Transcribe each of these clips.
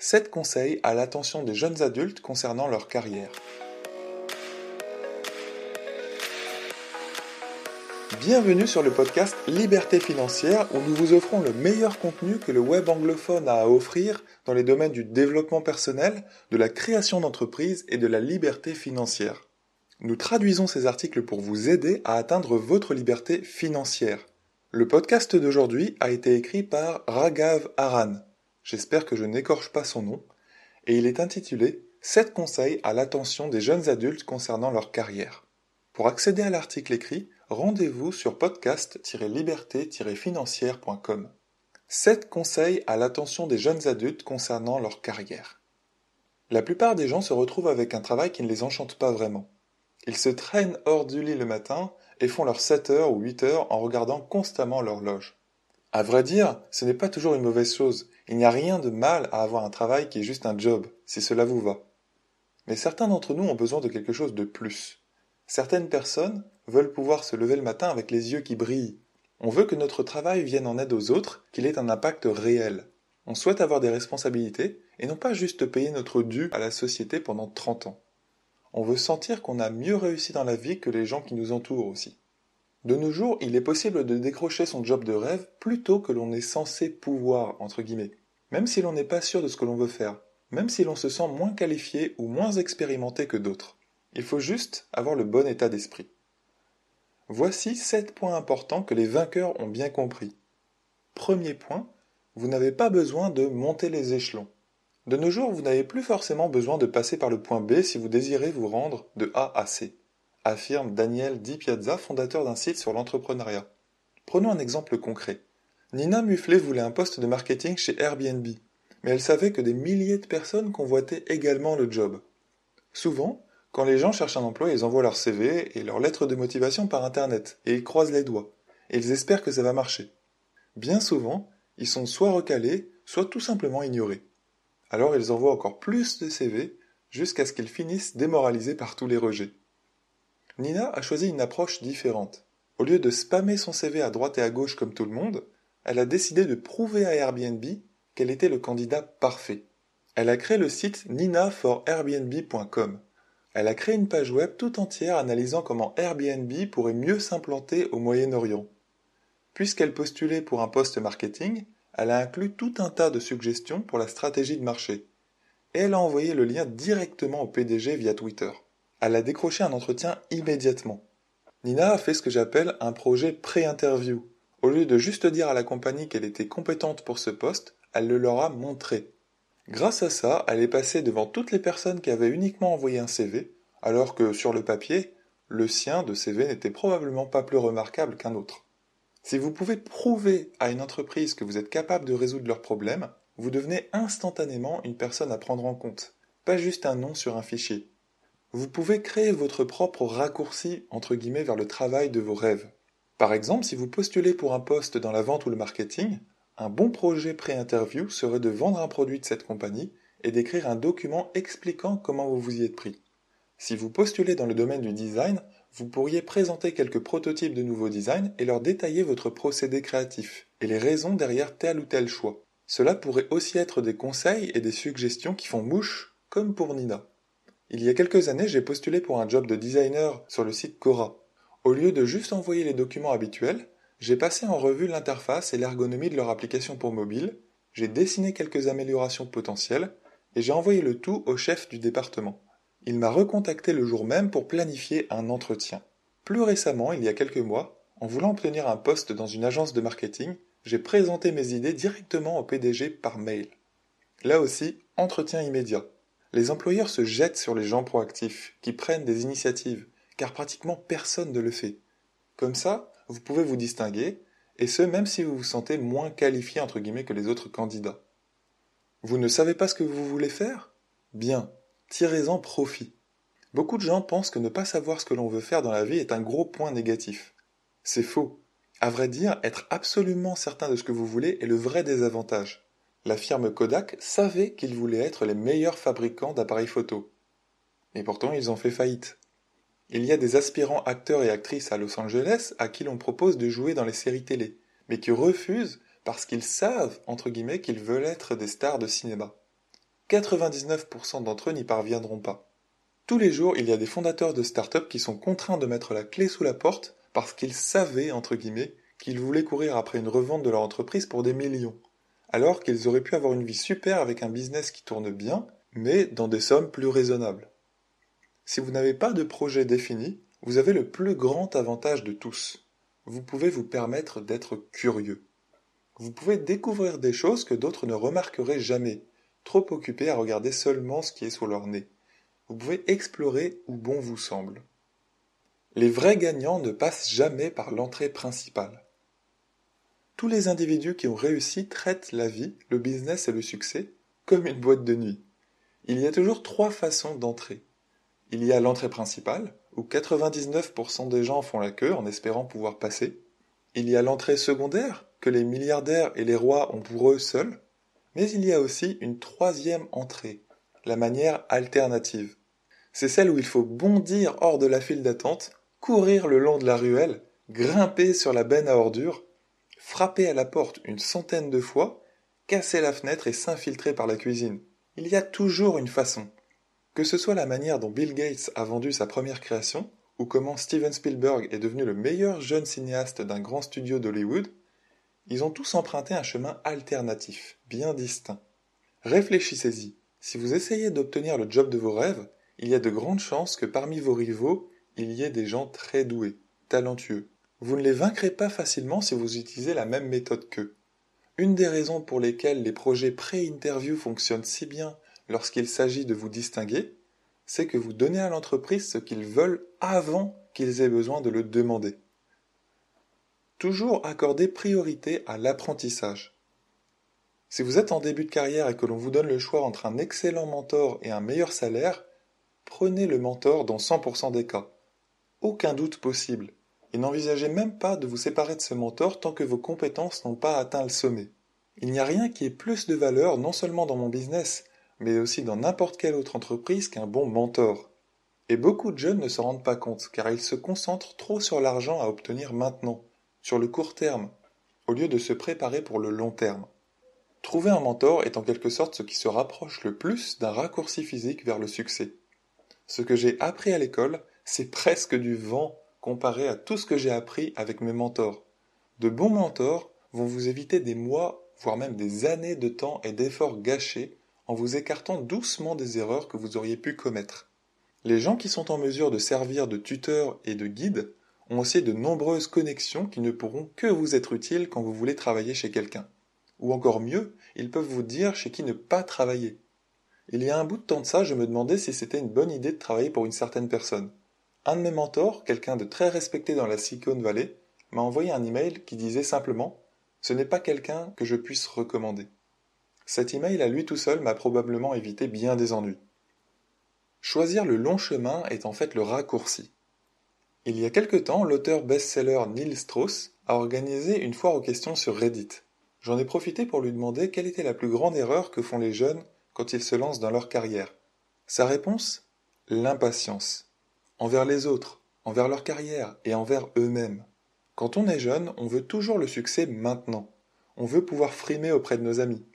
7 conseils à l'attention des jeunes adultes concernant leur carrière. Bienvenue sur le podcast Liberté financière où nous vous offrons le meilleur contenu que le web anglophone a à offrir dans les domaines du développement personnel, de la création d'entreprises et de la liberté financière. Nous traduisons ces articles pour vous aider à atteindre votre liberté financière. Le podcast d'aujourd'hui a été écrit par Raghav Aran. J'espère que je n'écorche pas son nom. Et il est intitulé « 7 conseils à l'attention des jeunes adultes concernant leur carrière ». Pour accéder à l'article écrit, rendez-vous sur podcast-liberté-financière.com. 7 conseils à l'attention des jeunes adultes concernant leur carrière. La plupart des gens se retrouvent avec un travail qui ne les enchante pas vraiment. Ils se traînent hors du lit le matin et font leurs 7 heures ou 8 heures en regardant constamment l'horloge. À vrai dire, ce n'est pas toujours une mauvaise chose. Il n'y a rien de mal à avoir un travail qui est juste un job, si cela vous va. Mais certains d'entre nous ont besoin de quelque chose de plus. Certaines personnes veulent pouvoir se lever le matin avec les yeux qui brillent. On veut que notre travail vienne en aide aux autres, qu'il ait un impact réel. On souhaite avoir des responsabilités et non pas juste payer notre dû à la société pendant 30 ans. On veut sentir qu'on a mieux réussi dans la vie que les gens qui nous entourent aussi. De nos jours, il est possible de décrocher son job de rêve plus tôt que l'on est censé pouvoir, entre guillemets. Même si l'on n'est pas sûr de ce que l'on veut faire. Même si l'on se sent moins qualifié ou moins expérimenté que d'autres. Il faut juste avoir le bon état d'esprit. Voici 7 points importants que les vainqueurs ont bien compris. Premier point, vous n'avez pas besoin de monter les échelons. De nos jours, vous n'avez plus forcément besoin de passer par le point B si vous désirez vous rendre de A à C, affirme Daniel Di Piazza, fondateur d'un site sur l'entrepreneuriat. Prenons un exemple concret. Nina Mufflet voulait un poste de marketing chez Airbnb, mais elle savait que des milliers de personnes convoitaient également le job. Souvent, quand les gens cherchent un emploi, ils envoient leur CV et leur lettre de motivation par Internet, et ils croisent les doigts, et ils espèrent que ça va marcher. Bien souvent, ils sont soit recalés, soit tout simplement ignorés. Alors ils envoient encore plus de CV, jusqu'à ce qu'ils finissent démoralisés par tous les rejets. Nina a choisi une approche différente. Au lieu de spammer son CV à droite et à gauche comme tout le monde, elle a décidé de prouver à Airbnb qu'elle était le candidat parfait. Elle a créé le site ninaforairbnb.com. Elle a créé une page web tout entière analysant comment Airbnb pourrait mieux s'implanter au Moyen-Orient. Puisqu'elle postulait pour un poste marketing, elle a inclus tout un tas de suggestions pour la stratégie de marché. Et elle a envoyé le lien directement au PDG via Twitter. Elle a décroché un entretien immédiatement. Nina a fait ce que j'appelle un projet pré-interview. Au lieu de juste dire à la compagnie qu'elle était compétente pour ce poste, elle le leur a montré. Grâce à ça, elle est passée devant toutes les personnes qui avaient uniquement envoyé un CV, alors que sur le papier, le sien de CV n'était probablement pas plus remarquable qu'un autre. Si vous pouvez prouver à une entreprise que vous êtes capable de résoudre leurs problèmes, vous devenez instantanément une personne à prendre en compte, pas juste un nom sur un fichier. Vous pouvez créer votre propre raccourci entre guillemets vers le travail de vos rêves. Par exemple, si vous postulez pour un poste dans la vente ou le marketing, un bon projet pré-interview serait de vendre un produit de cette compagnie et d'écrire un document expliquant comment vous vous y êtes pris. Si vous postulez dans le domaine du design, vous pourriez présenter quelques prototypes de nouveaux designs et leur détailler votre procédé créatif et les raisons derrière tel ou tel choix. Cela pourrait aussi être des conseils et des suggestions qui font mouche, comme pour Nina. Il y a quelques années, j'ai postulé pour un job de designer sur le site Quora. Au lieu de juste envoyer les documents habituels, j'ai passé en revue l'interface et l'ergonomie de leur application pour mobile, j'ai dessiné quelques améliorations potentielles et j'ai envoyé le tout au chef du département. Il m'a recontacté le jour même pour planifier un entretien. Plus récemment, il y a quelques mois, en voulant obtenir un poste dans une agence de marketing, j'ai présenté mes idées directement au PDG par mail. Là aussi, entretien immédiat. Les employeurs se jettent sur les gens proactifs, qui prennent des initiatives, car pratiquement personne ne le fait. Comme ça, vous pouvez vous distinguer, et ce même si vous vous sentez moins qualifié entre guillemets que les autres candidats. Vous ne savez pas ce que vous voulez faire ? Bien, tirez-en profit. Beaucoup de gens pensent que ne pas savoir ce que l'on veut faire dans la vie est un gros point négatif. C'est faux. À vrai dire, être absolument certain de ce que vous voulez est le vrai désavantage. La firme Kodak savait qu'ils voulaient être les meilleurs fabricants d'appareils photo. Et pourtant, ils ont fait faillite. Il y a des aspirants acteurs et actrices à Los Angeles à qui l'on propose de jouer dans les séries télé, mais qui refusent parce qu'ils savent, entre guillemets, qu'ils veulent être des stars de cinéma. 99% d'entre eux n'y parviendront pas. Tous les jours, il y a des fondateurs de start-up qui sont contraints de mettre la clé sous la porte parce qu'ils savaient, entre guillemets, qu'ils voulaient courir après une revente de leur entreprise pour des millions, alors qu'ils auraient pu avoir une vie super avec un business qui tourne bien, mais dans des sommes plus raisonnables. Si vous n'avez pas de projet défini, vous avez le plus grand avantage de tous. Vous pouvez vous permettre d'être curieux. Vous pouvez découvrir des choses que d'autres ne remarqueraient jamais, trop occupés à regarder seulement ce qui est sous leur nez. Vous pouvez explorer où bon vous semble. Les vrais gagnants ne passent jamais par l'entrée principale. Tous les individus qui ont réussi traitent la vie, le business et le succès comme une boîte de nuit. Il y a toujours 3 façons d'entrer. Il y a l'entrée principale, où 99% des gens font la queue en espérant pouvoir passer. Il y a l'entrée secondaire, que les milliardaires et les rois ont pour eux seuls. Mais il y a aussi une 3e entrée, la manière alternative. C'est celle où il faut bondir hors de la file d'attente, courir le long de la ruelle, grimper sur la benne à ordures, frapper à la porte une centaine de fois, casser la fenêtre et s'infiltrer par la cuisine. Il y a toujours une façon. Que ce soit la manière dont Bill Gates a vendu sa première création, ou comment Steven Spielberg est devenu le meilleur jeune cinéaste d'un grand studio d'Hollywood, ils ont tous emprunté un chemin alternatif, bien distinct. Réfléchissez-y. Si vous essayez d'obtenir le job de vos rêves, il y a de grandes chances que parmi vos rivaux, il y ait des gens très doués, talentueux. Vous ne les vaincrez pas facilement si vous utilisez la même méthode qu'eux. Une des raisons pour lesquelles les projets pré-interview fonctionnent si bien lorsqu'il s'agit de vous distinguer, c'est que vous donnez à l'entreprise ce qu'ils veulent avant qu'ils aient besoin de le demander. Toujours accorder priorité à l'apprentissage. Si vous êtes en début de carrière et que l'on vous donne le choix entre un excellent mentor et un meilleur salaire, prenez le mentor dans 100% des cas. Aucun doute possible. Et n'envisagez même pas de vous séparer de ce mentor tant que vos compétences n'ont pas atteint le sommet. Il n'y a rien qui ait plus de valeur non seulement dans mon business, mais aussi dans n'importe quelle autre entreprise qu'un bon mentor. Et beaucoup de jeunes ne s'en rendent pas compte, car ils se concentrent trop sur l'argent à obtenir maintenant, sur le court terme, au lieu de se préparer pour le long terme. Trouver un mentor est en quelque sorte ce qui se rapproche le plus d'un raccourci physique vers le succès. Ce que j'ai appris à l'école, c'est presque du vent comparé à tout ce que j'ai appris avec mes mentors. De bons mentors vont vous éviter des mois, voire même des années de temps et d'efforts gâchés en vous écartant doucement des erreurs que vous auriez pu commettre. Les gens qui sont en mesure de servir de tuteurs et de guides ont aussi de nombreuses connexions qui ne pourront que vous être utiles quand vous voulez travailler chez quelqu'un. Ou encore mieux, ils peuvent vous dire chez qui ne pas travailler. Il y a un bout de temps de ça, je me demandais si c'était une bonne idée de travailler pour une certaine personne. Un de mes mentors, quelqu'un de très respecté dans la Silicon Valley, m'a envoyé un email qui disait simplement « Ce n'est pas quelqu'un que je puisse recommander ». Cet email à lui tout seul m'a probablement évité bien des ennuis. Choisir le long chemin est en fait le raccourci. Il y a quelque temps, l'auteur best-seller Neil Strauss a organisé une foire aux questions sur Reddit. J'en ai profité pour lui demander quelle était la plus grande erreur que font les jeunes quand ils se lancent dans leur carrière. Sa réponse ? L'impatience. Envers les autres, envers leur carrière et envers eux-mêmes. Quand on est jeune, on veut toujours le succès maintenant. On veut pouvoir frimer auprès de nos amis.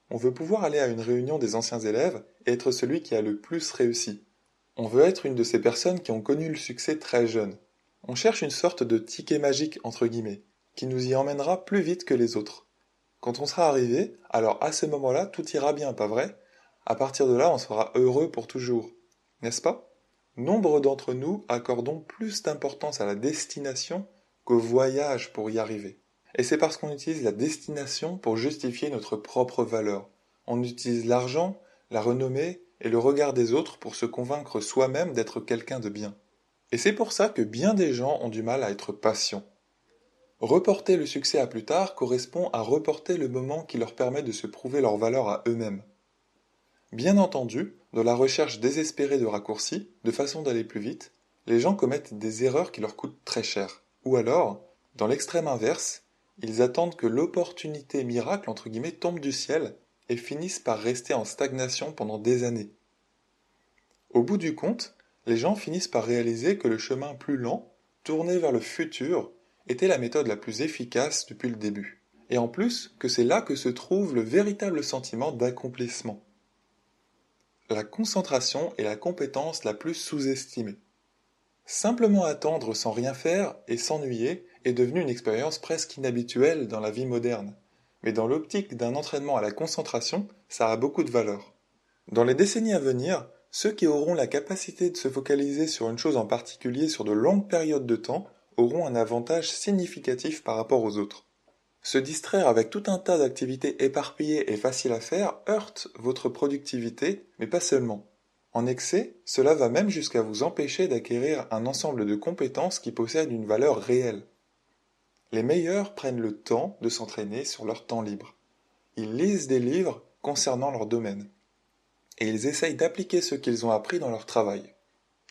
On veut pouvoir aller à une réunion des anciens élèves et être celui qui a le plus réussi. On veut être une de ces personnes qui ont connu le succès très jeune. On cherche une sorte de ticket magique entre guillemets, qui nous y emmènera plus vite que les autres. Quand on sera arrivé, alors à ce moment-là, tout ira bien, pas vrai ? À partir de là, on sera heureux pour toujours. N'est-ce pas ? Nombre d'entre nous accordons plus d'importance à la destination qu'au voyage pour y arriver. Et c'est parce qu'on utilise la destination pour justifier notre propre valeur. On utilise l'argent, la renommée et le regard des autres pour se convaincre soi-même d'être quelqu'un de bien. Et c'est pour ça que bien des gens ont du mal à être patients. Reporter le succès à plus tard correspond à reporter le moment qui leur permet de se prouver leur valeur à eux-mêmes. Bien entendu, dans la recherche désespérée de raccourcis, de façon d'aller plus vite, les gens commettent des erreurs qui leur coûtent très cher. Ou alors, dans l'extrême inverse, ils attendent que l'opportunité miracle entre guillemets tombe du ciel et finissent par rester en stagnation pendant des années. Au bout du compte, les gens finissent par réaliser que le chemin plus lent, tourné vers le futur, était la méthode la plus efficace depuis le début. Et en plus, que c'est là que se trouve le véritable sentiment d'accomplissement. La concentration est la compétence la plus sous-estimée. Simplement attendre sans rien faire et s'ennuyer est devenu une expérience presque inhabituelle dans la vie moderne. Mais dans l'optique d'un entraînement à la concentration, ça a beaucoup de valeur. Dans les décennies à venir, ceux qui auront la capacité de se focaliser sur une chose en particulier sur de longues périodes de temps auront un avantage significatif par rapport aux autres. Se distraire avec tout un tas d'activités éparpillées et faciles à faire heurte votre productivité, mais pas seulement. En excès, cela va même jusqu'à vous empêcher d'acquérir un ensemble de compétences qui possèdent une valeur réelle. Les meilleurs prennent le temps de s'entraîner sur leur temps libre. Ils lisent des livres concernant leur domaine. Et ils essayent d'appliquer ce qu'ils ont appris dans leur travail.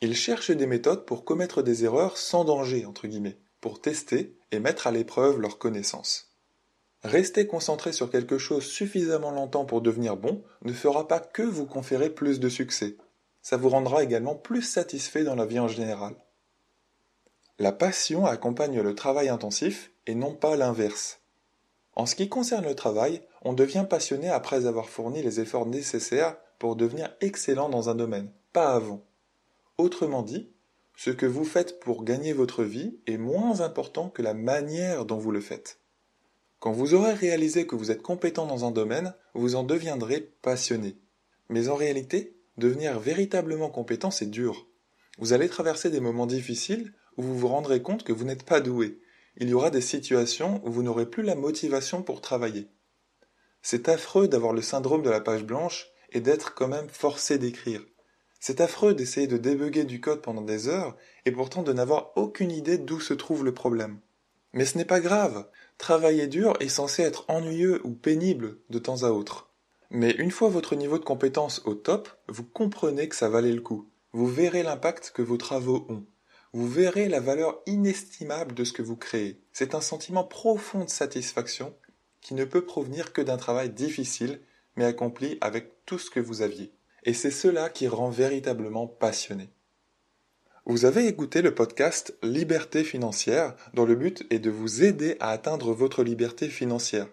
Ils cherchent des méthodes pour commettre des erreurs sans danger, entre guillemets, pour tester et mettre à l'épreuve leurs connaissances. Rester concentré sur quelque chose suffisamment longtemps pour devenir bon ne fera pas que vous conférer plus de succès. Ça vous rendra également plus satisfait dans la vie en général. La passion accompagne le travail intensif et non pas l'inverse. En ce qui concerne le travail, on devient passionné après avoir fourni les efforts nécessaires pour devenir excellent dans un domaine, pas avant. Autrement dit, ce que vous faites pour gagner votre vie est moins important que la manière dont vous le faites. Quand vous aurez réalisé que vous êtes compétent dans un domaine, vous en deviendrez passionné. Mais en réalité, devenir véritablement compétent, c'est dur. Vous allez traverser des moments difficiles où vous vous rendrez compte que vous n'êtes pas doué. Il y aura des situations où vous n'aurez plus la motivation pour travailler. C'est affreux d'avoir le syndrome de la page blanche et d'être quand même forcé d'écrire. C'est affreux d'essayer de débugger du code pendant des heures et pourtant de n'avoir aucune idée d'où se trouve le problème. Mais ce n'est pas grave, travailler dur est censé être ennuyeux ou pénible de temps à autre. Mais une fois votre niveau de compétence au top, vous comprenez que ça valait le coup. Vous verrez l'impact que vos travaux ont. Vous verrez la valeur inestimable de ce que vous créez. C'est un sentiment profond de satisfaction qui ne peut provenir que d'un travail difficile, mais accompli avec tout ce que vous aviez. Et c'est cela qui rend véritablement passionné. Vous avez écouté le podcast Liberté financière, dont le but est de vous aider à atteindre votre liberté financière.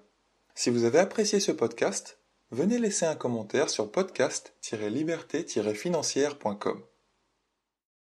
Si vous avez apprécié ce podcast, venez laisser un commentaire sur podcast-liberté-financière.com.